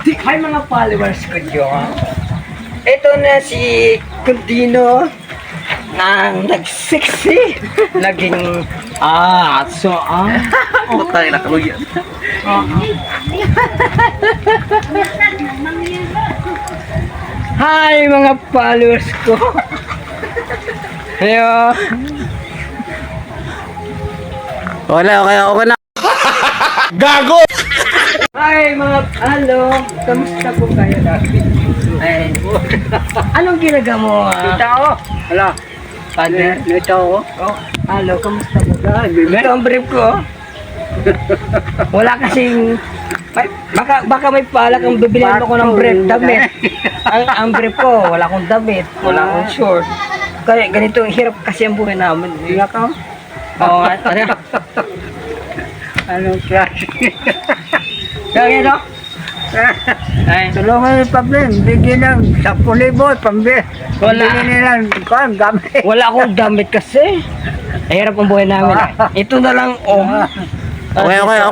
Hi mga followers ko dyan. Ito na si Contino nang nag-sexy. Naging, Putay na kaluyan. Hi mga followers ko. Hello. Okay na. Gago! Hi mga, kamusta po kayo dati? Ay, anong ginagawa mo? Tao. Hala. Father? Tao. Kamusta po? Ito ang brief ko. Wala kasing, baka may pala kang bibilihan ako ng brief, damit. Ang brief ko, wala akong damit, wala akong short. Kaya ganito, hirap kasi ang buhay namin. Wala ka? Oo, Anong klase? kaya no? Ay, Tulungan yung pablim. Bigyan ng 10,000. Pambili Wala. nilang gamit. wala akong damit kasi. Hirap ang buhay namin. Ito na lang, Okay.